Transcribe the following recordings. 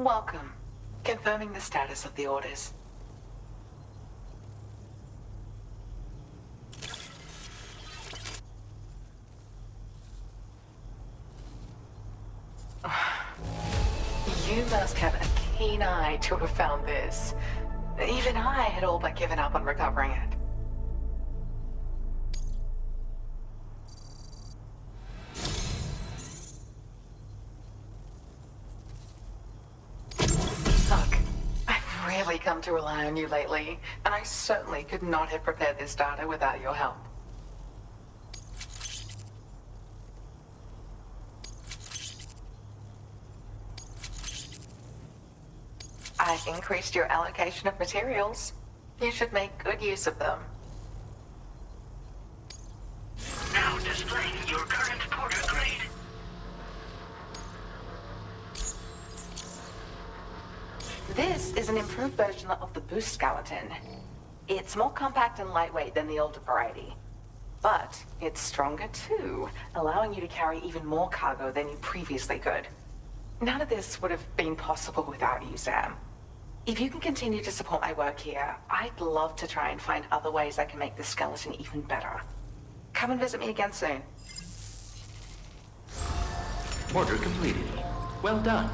Welcome. Confirming the status of the orders. You must have a keen eye to have found this. Even I had all but given up on recovering it. Look, I've really come to rely on you lately, and I certainly could not have prepared this data without your help. I've increased your allocation of materials. You should make good use of them. Now displaying your current porter grade. This is an improved version of the boost skeleton. It's more compact and lightweight than the older variety. But it's stronger too, allowing you to carry even more cargo than you previously could. None of this would have been possible without you, Sam. If you can continue to support my work here, I'd love to try and find other ways I can make this skeleton even better. Come and visit me again soon. Order completed. Well done.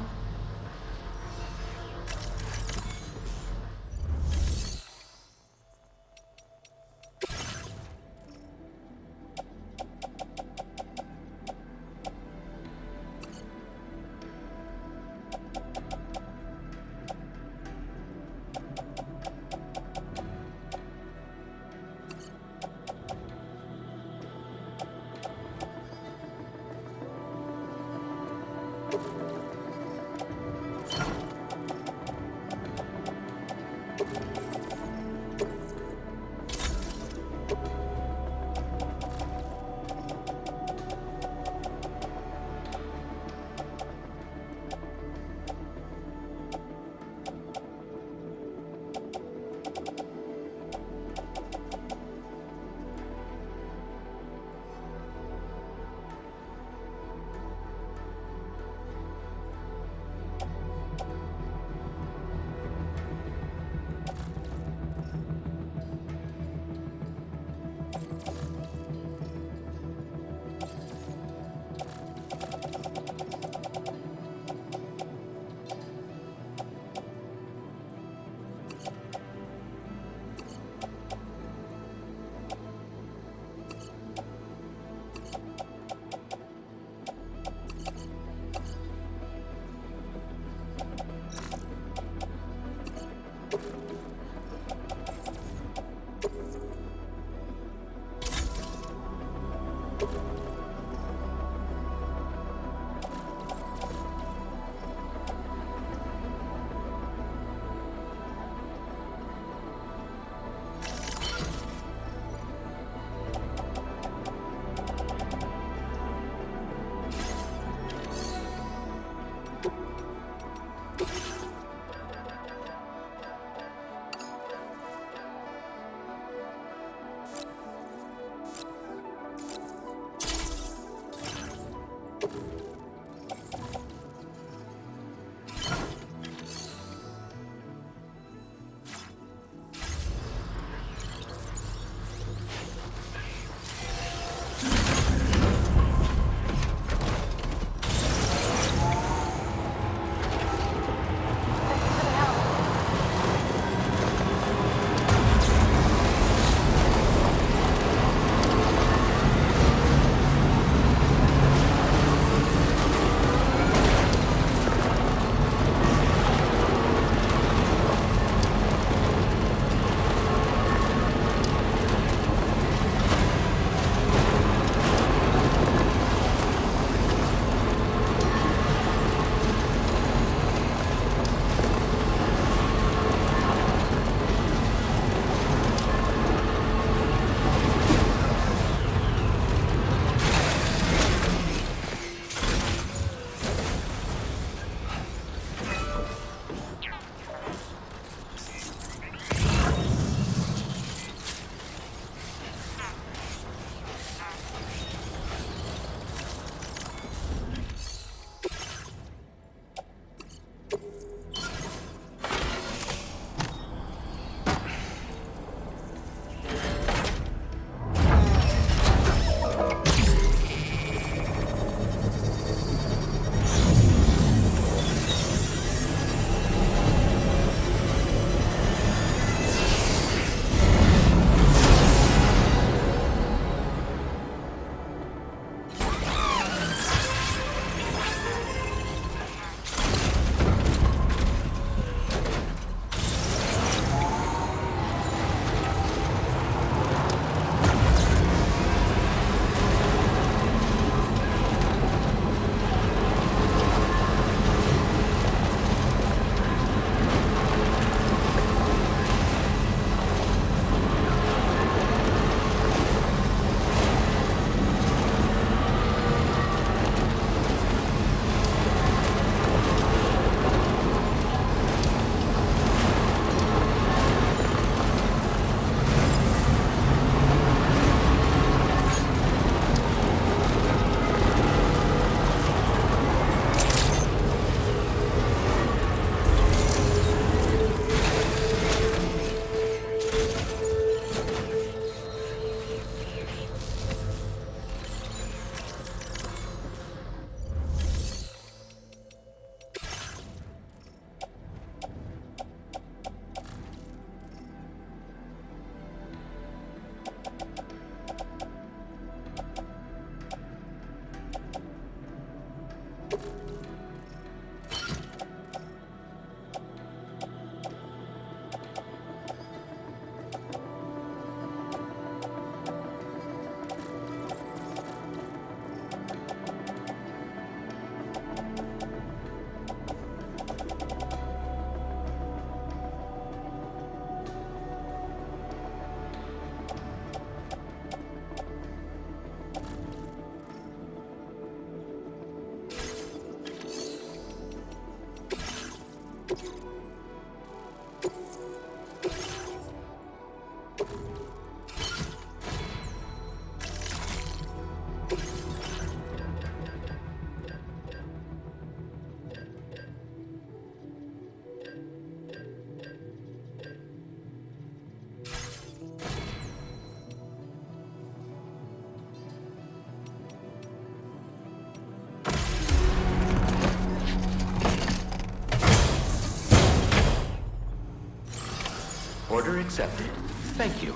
Order accepted. Thank you.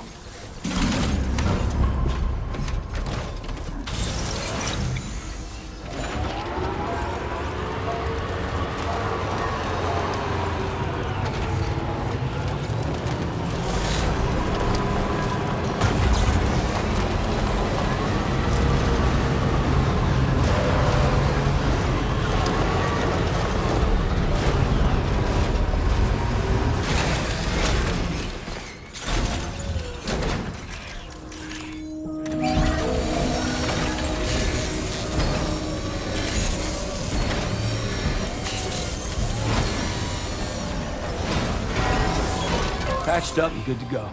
Patched up and good to go.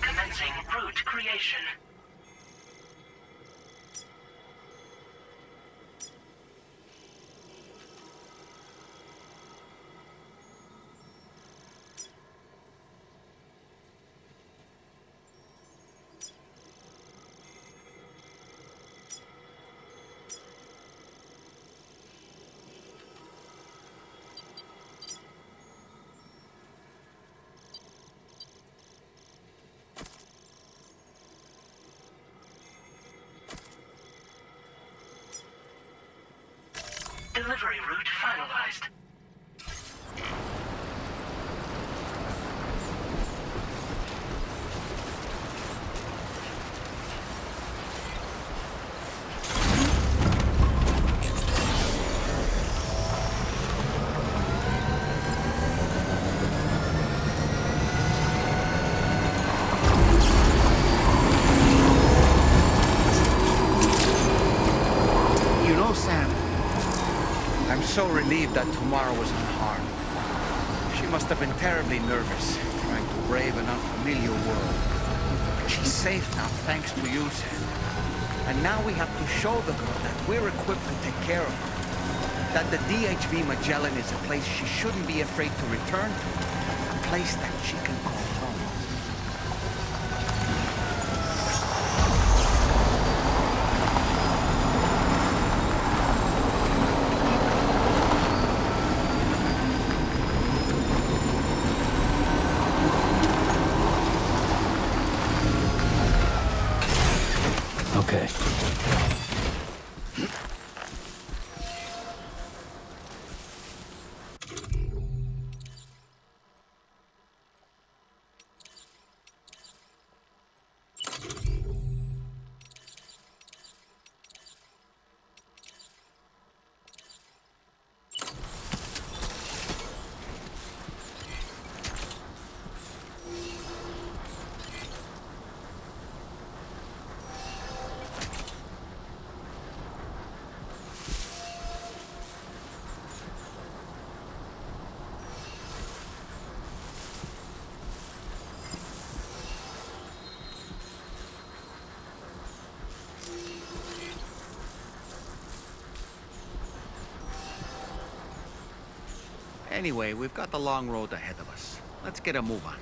Commencing root creation. Delivery route finalized. You know, Sam, I'm so relieved that Tamara was unharmed. She must have been terribly nervous, trying to brave an unfamiliar world. But she's safe now, thanks to you, Sam. And now we have to show the girl that we're equipped to take care of her. That the DHV Magellan is a place she shouldn't be afraid to return to. A place that she can call home. Okay. Anyway, we've got the long road ahead of us. Let's get a move on.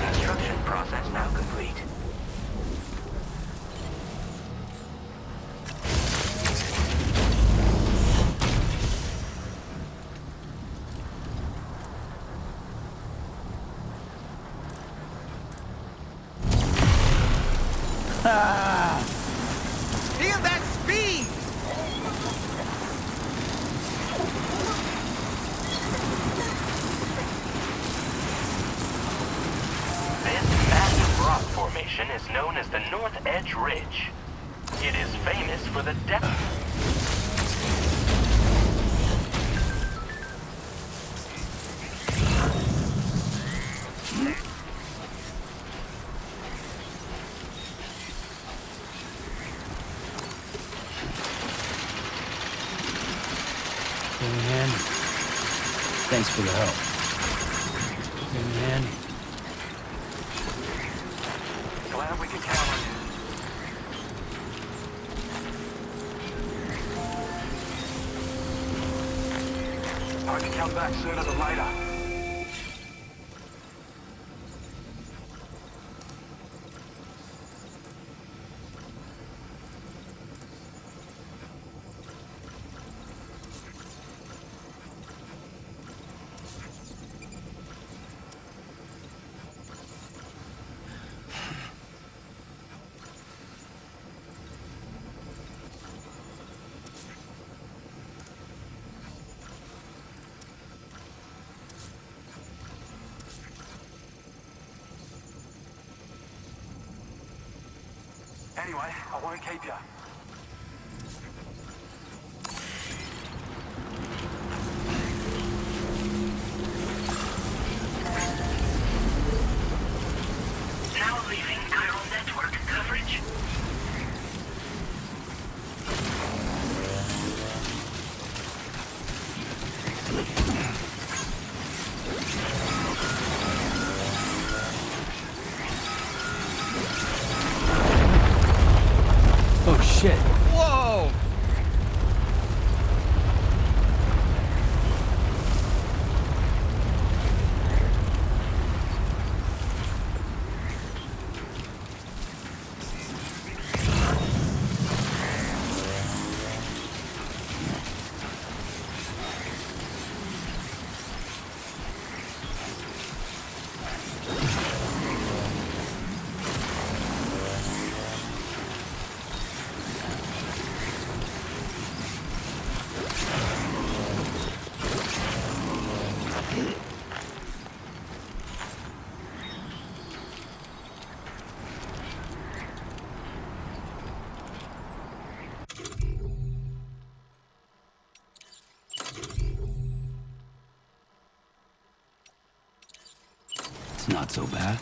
Construction process now complete. Feel that speed! This massive rock formation is known as the North Edge Ridge. It is famous for the depth. Man. Thanks for the help. Man. Glad we could count on you. Hard to come back sooner than later. Anyway, I won't keep you. Now leaving chiral network coverage. Oh, shit. Whoa! It's not so bad.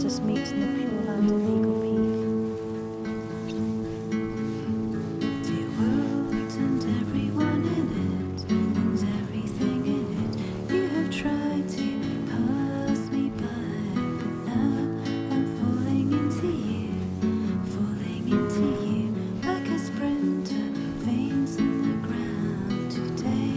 justice meets in the pure land of legal peace. Dear world and everyone in it, and everything in it, you have tried to pass me by, but now I'm falling into you, like a sprinter, veins in the ground. Today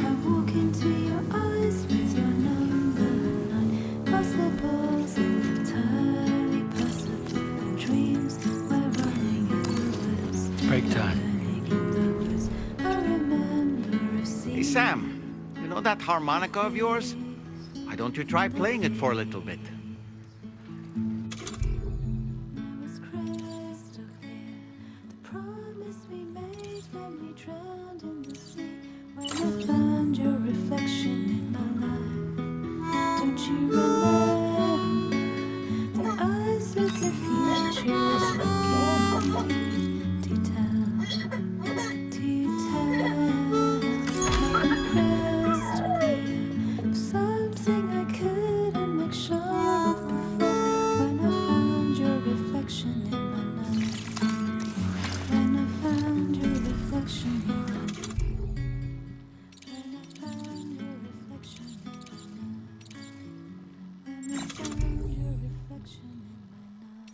I walk into your eyes with your number 9, possibles entirely possible, dreams we're running in the woods. Break time. I remember a scene. Hey, Sam, you know that harmonica of yours? Why don't you try playing it for a little bit? Was crystal clear, the promise we made when we drowned in the sea. When I found your reflection in my life, don't you remember the eyes of the future looking to tell, crystal clear, something I couldn't make sure of before. When I found your reflection in my night, when I found your reflection in my night, when I found your reflection in my night, when I found your reflection in my night.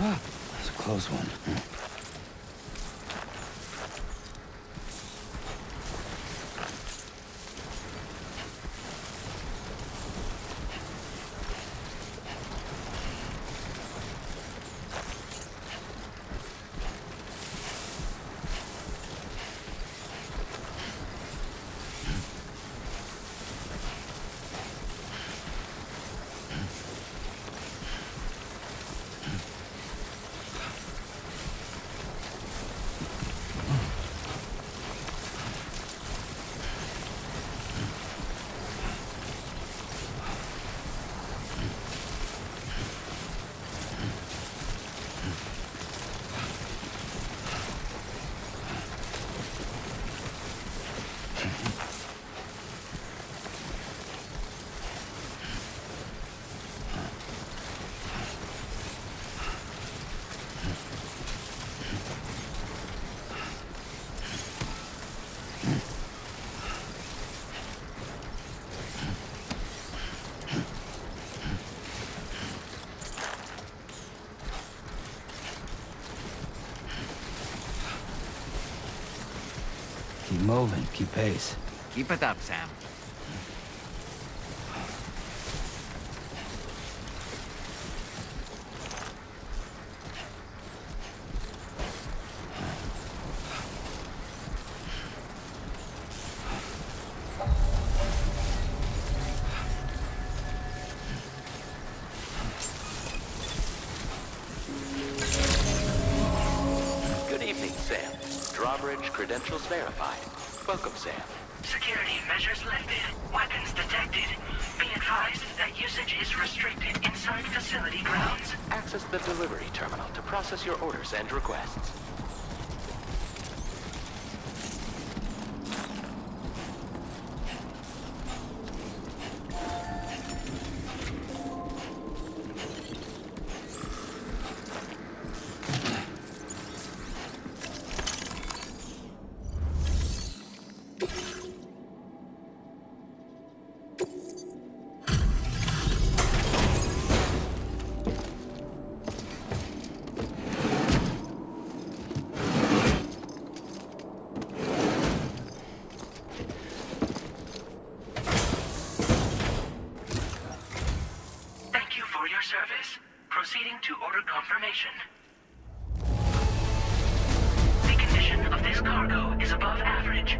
That's a close one. Keep moving, keep pace. Keep it up, Sam. Good evening, Sam. Drawbridge credentials verified. Welcome, Sam. Security measures lifted. Weapons detected. Be advised that usage is restricted inside facility grounds. Access the delivery terminal to process your orders and requests. Thank you for your service. Proceeding to order confirmation. The condition of this cargo is above average.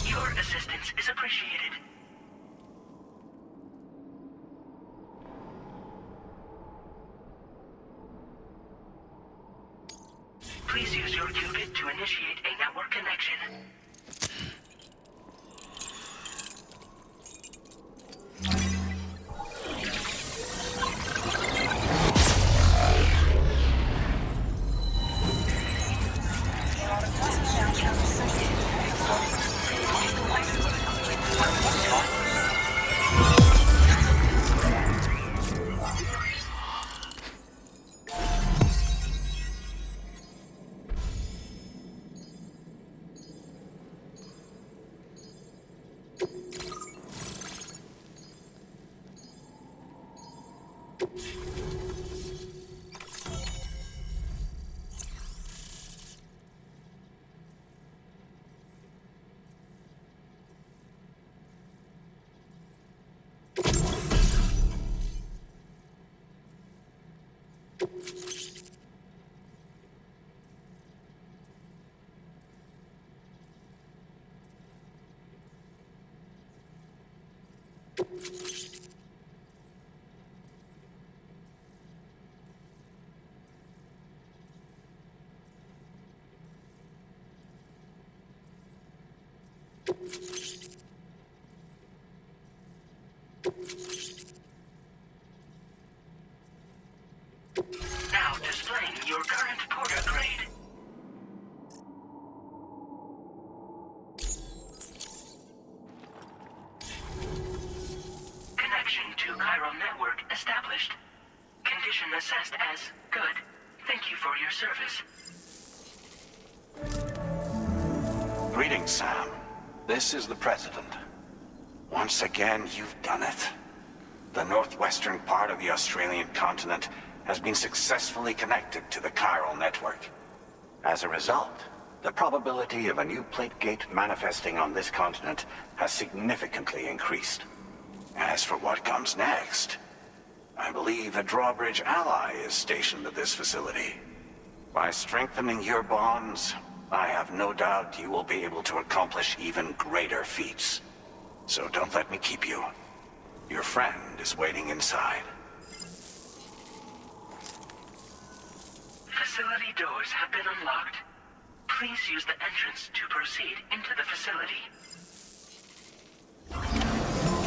Your assistance is appreciated. Please use your qubit to initiate a network connection. Now displaying your current porter grade. Connection to chiral network established. Condition assessed as good. Thank you for your service. Greetings, Sam. This is the President. Once again, you've done it. The northwestern part of the Australian continent has been successfully connected to the chiral network. As a result, the probability of a new plate gate manifesting on this continent has significantly increased. As for what comes next, I believe a drawbridge ally is stationed at this facility. By strengthening your bonds, I have no doubt you will be able to accomplish even greater feats. So don't let me keep you. Your friend is waiting inside. Facility doors have been unlocked. Please use the entrance to proceed into the facility.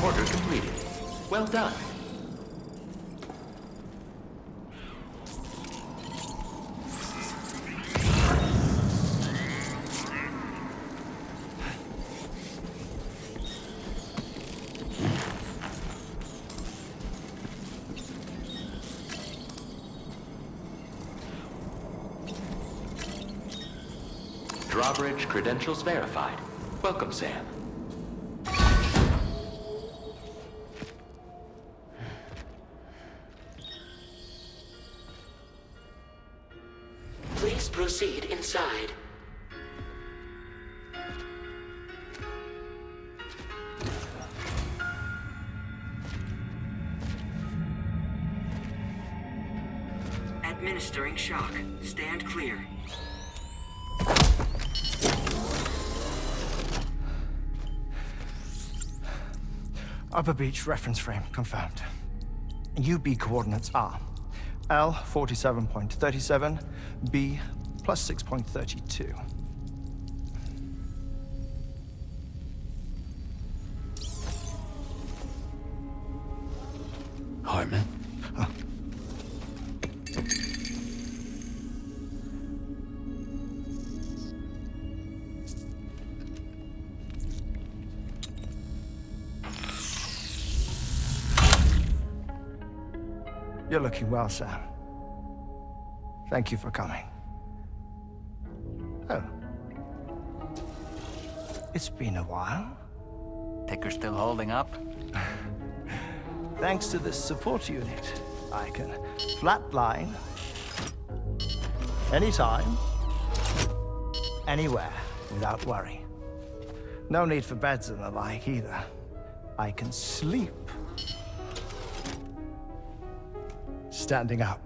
Order completed. Well done. Drawbridge credentials verified. Welcome, Sam. Please proceed inside. Administering shock. Stand clear. Upper Beach reference frame confirmed. UB coordinates are L 47.37, B plus 6.32. Heartman? You're looking well, Sam. Thank you for coming. Oh. It's been a while. Ticker's still holding up? Thanks to this support unit, I can flatline anytime, anywhere, without worry. No need for beds and the like either. I can sleep standing up.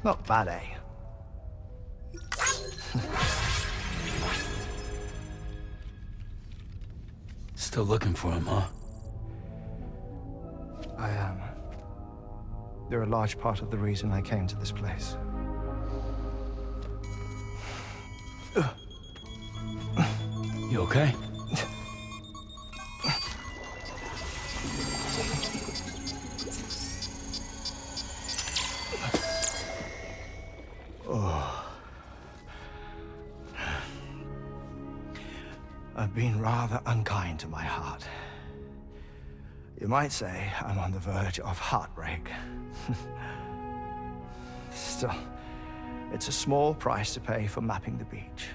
Not bad, eh? Still looking for him, huh? I am. They're a large part of the reason I came to this place. You okay? I've been rather unkind to my heart. You might say I'm on the verge of heartbreak. Still, it's a small price to pay for mapping the beach.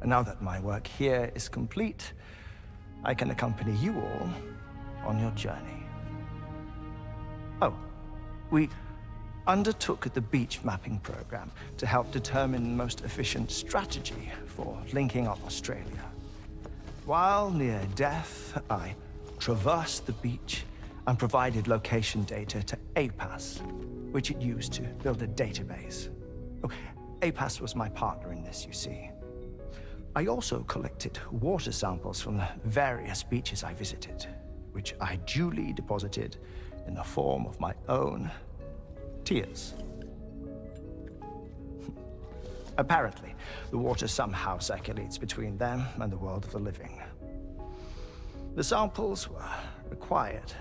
And now that my work here is complete, I can accompany you all on your journey. Oh, we undertook the beach mapping program to help determine the most efficient strategy for linking up Australia. While near death, I traversed the beach and provided location data to APAS, which it used to build a database. Oh, APAS was my partner in this, you see. I also collected water samples from the various beaches I visited, which I duly deposited in the form of my own tears. Apparently, the water somehow circulates between them and the world of the living. The samples were required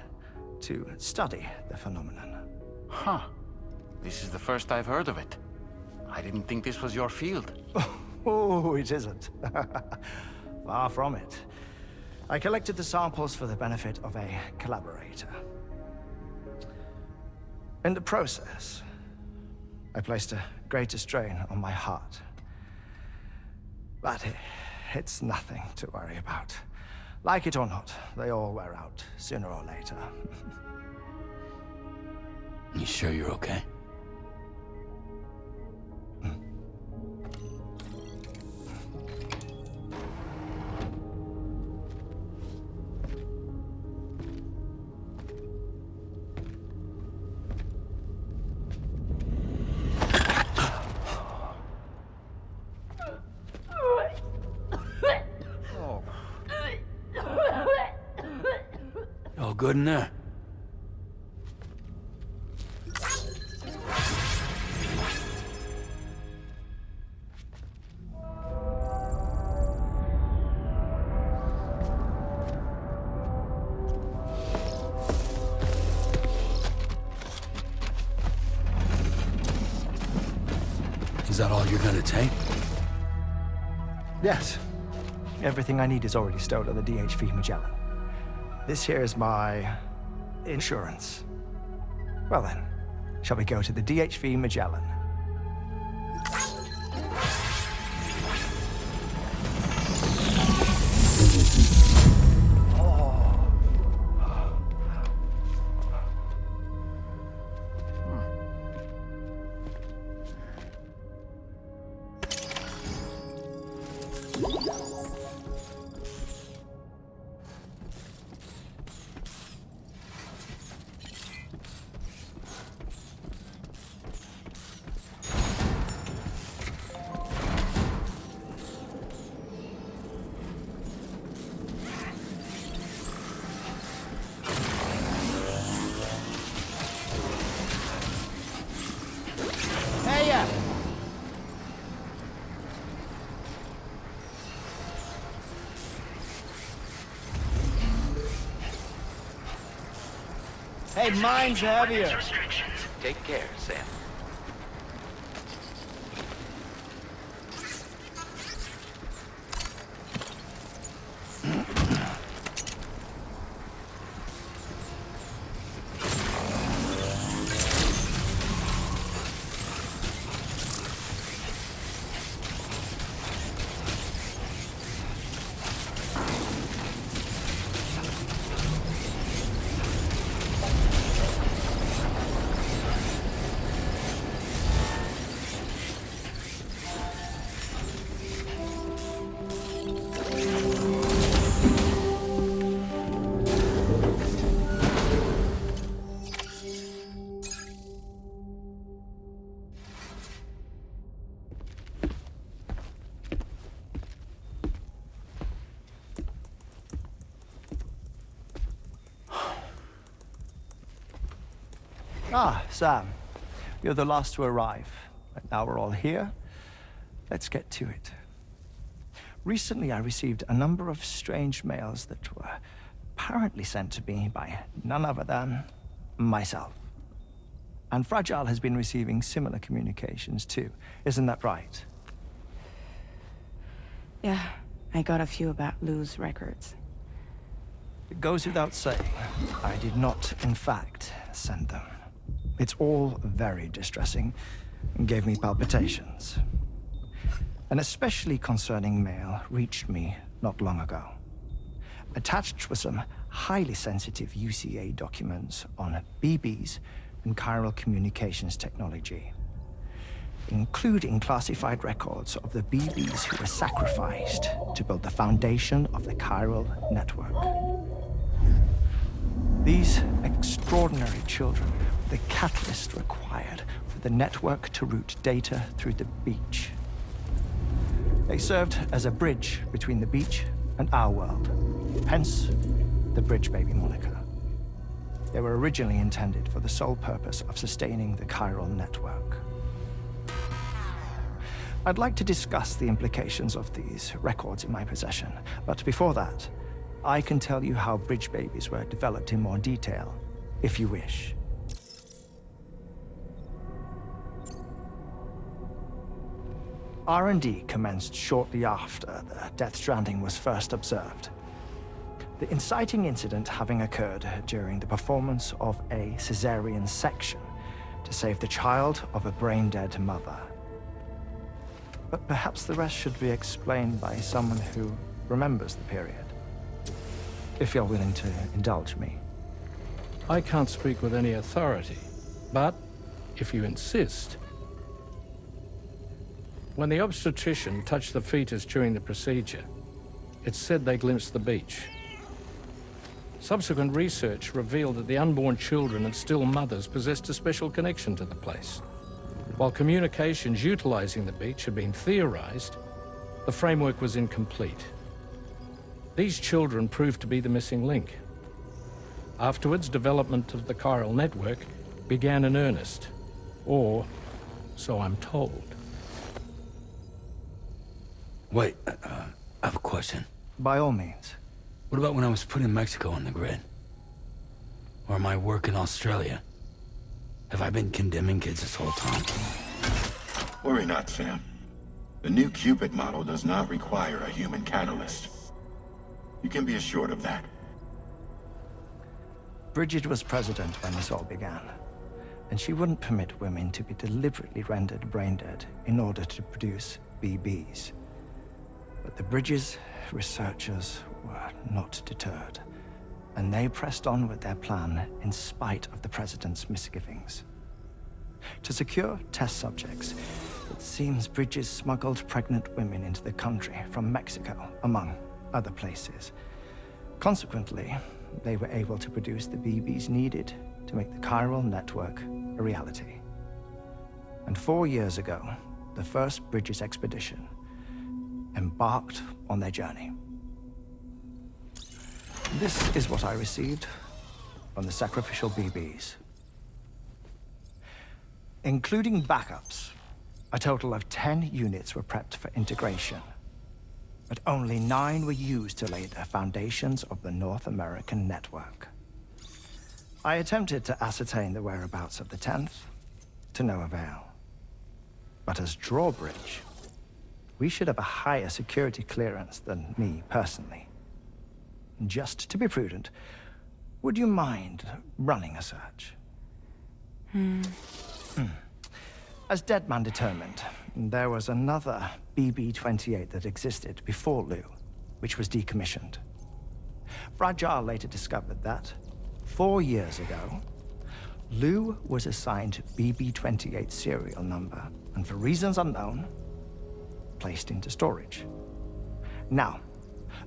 to study the phenomenon. Huh. This is the first I've heard of it. I didn't think this was your field. Oh, it isn't. Far from it. I collected the samples for the benefit of a collaborator. In the process, I placed a greater strain on my heart. But it's nothing to worry about. Like it or not, they all wear out, sooner or later. You sure you're okay? All good in there? Is that all you're gonna take? Yes. Everything I need is already stowed on the DHV Magellan. This here is my insurance. Well then, shall we go to the DHV Magellan? Hey, mine's heavier. Take care, Sam. Ah, Sam. You're the last to arrive. But now we're all here. Let's get to it. Recently, I received a number of strange mails that were apparently sent to me by none other than myself. And Fragile has been receiving similar communications too. Isn't that right? Yeah, I got a few about Lou's records. It goes without saying, I did not, in fact, send them. It's all very distressing and gave me palpitations. An especially concerning mail reached me not long ago. Attached were some highly sensitive UCA documents on BBs and chiral communications technology, including classified records of the BBs who were sacrificed to build the foundation of the chiral network. These extraordinary children were the catalyst required for the network to route data through the beach. They served as a bridge between the beach and our world, hence the Bridge Baby moniker. They were originally intended for the sole purpose of sustaining the chiral network. I'd like to discuss the implications of these records in my possession, but before that, I can tell you how Bridge Babies were developed in more detail, if you wish. R&D commenced shortly after the Death Stranding was first observed. The inciting incident having occurred during the performance of a cesarean section to save the child of a brain-dead mother. But perhaps the rest should be explained by someone who remembers the period. If you're willing to indulge me. I can't speak with any authority, but if you insist. When the obstetrician touched the fetus during the procedure, it's said they glimpsed the beach. Subsequent research revealed that the unborn children and still mothers possessed a special connection to the place. While communications utilizing the beach had been theorized, the framework was incomplete. These children proved to be the missing link. Afterwards, development of the chiral network began in earnest, or so I'm told. Wait, I have a question. By all means. What about when I was put in Mexico on the grid? Or my work in Australia? Have I been condemning kids this whole time? Worry not, Sam. The new Cupid model does not require a human catalyst. You can be assured of that. Bridget was president when this all began, and she wouldn't permit women to be deliberately rendered brain-dead in order to produce BBs. But the Bridges researchers were not deterred, and they pressed on with their plan in spite of the president's misgivings. To secure test subjects, it seems Bridges smuggled pregnant women into the country from Mexico, among other places. Consequently, they were able to produce the BBs needed to make the chiral network a reality. And 4 years ago, the first Bridges expedition embarked on their journey. This is what I received from the sacrificial BBs. Including backups, a total of 10 units were prepped for integration, but only 9 were used to lay the foundations of the North American network. I attempted to ascertain the whereabouts of the 10th, to no avail. But as drawbridge, we should have a higher security clearance than me personally. Just to be prudent, would you mind running a search? As Deadman determined, there was another BB-28 that existed before Lou, which was decommissioned. Fragile later discovered that, 4 years ago, Lou was assigned BB-28 serial number, and for reasons unknown, placed into storage. Now,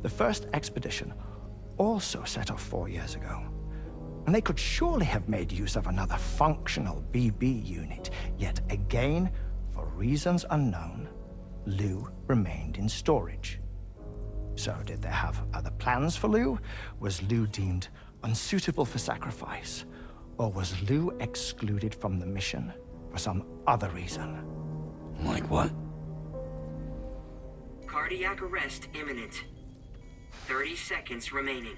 the first expedition also set off 4 years ago, and they could surely have made use of another functional BB unit, yet again, for reasons unknown, Lou remained in storage. So did they have other plans for Lou? Was Lou deemed unsuitable for sacrifice? Or was Lou excluded from the mission for some other reason? Like what? Cardiac arrest imminent. 30 seconds remaining.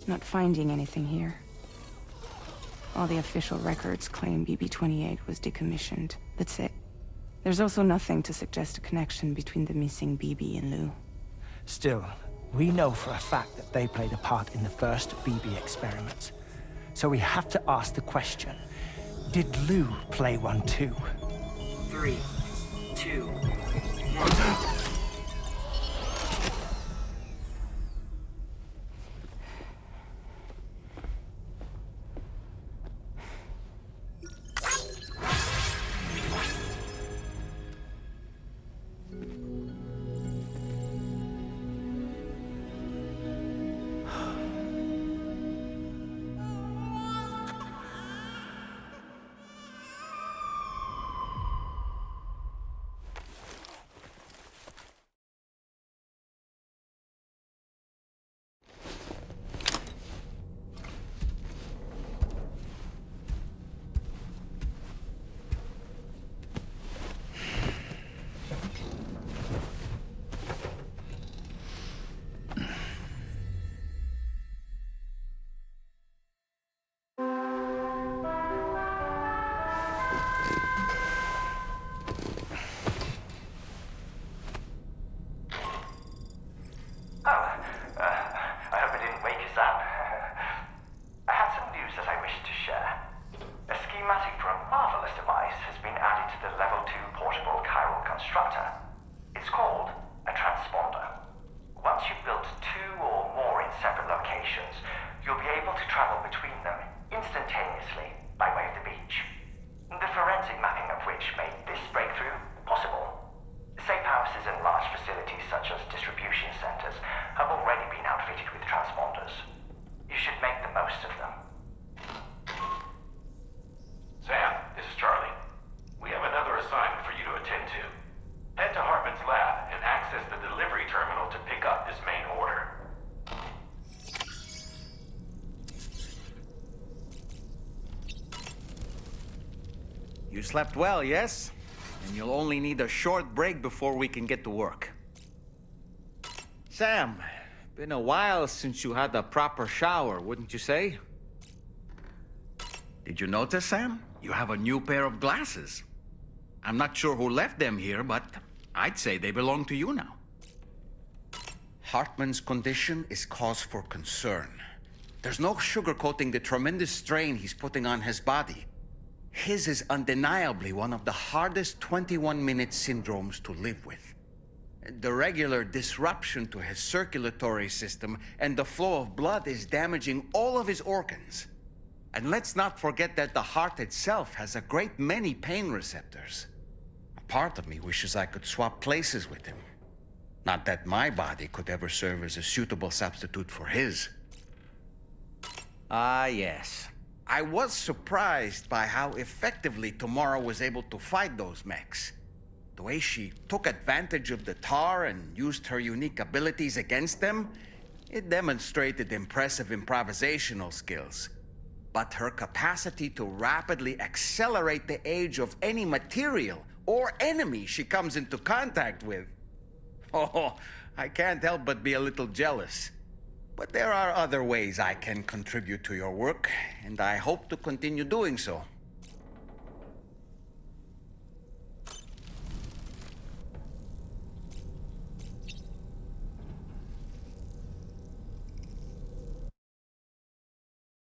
Not finding anything here. All the official records claim BB-28 was decommissioned. That's it. There's also nothing to suggest a connection between the missing BB and Lou. Still, we know for a fact that they played a part in the first BB experiments. So we have to ask the question, did Lou play one too? 3, 2, 1. I hope I didn't wake us up. I had some news that I wished to share. A schematic for a marvelous device has been added to the Level 2 portable chiral constructor. It's called a transponder. Once you've built 2 or more in separate locations, you'll be able to travel between them instantaneously by way of the beach. The forensic mapping of which made this breakthrough possible. Safe houses and large facilities such as distribution centers have already been outfitted with transponders. You should make the most of them. Sam, this is Charlie. We have another assignment for you to attend to. Head to Heartman's lab and access the delivery terminal to pick up this main order. You slept well, yes? And you'll only need a short break before we can get to work. Sam, been a while since you had a proper shower, wouldn't you say? Did you notice, Sam? You have a new pair of glasses. I'm not sure who left them here, but I'd say they belong to you now. Heartman's condition is cause for concern. There's no sugarcoating the tremendous strain he's putting on his body. His is undeniably one of the hardest 21-minute syndromes to live with. The regular disruption to his circulatory system and the flow of blood is damaging all of his organs. And let's not forget that the heart itself has a great many pain receptors. A part of me wishes I could swap places with him. Not that my body could ever serve as a suitable substitute for his. Ah, yes. I was surprised by how effectively Tomorrow was able to fight those mechs. The way she took advantage of the tar and used her unique abilities against them, it demonstrated impressive improvisational skills. But her capacity to rapidly accelerate the age of any material or enemy she comes into contact with. Oh, I can't help but be a little jealous. But there are other ways I can contribute to your work, and I hope to continue doing so.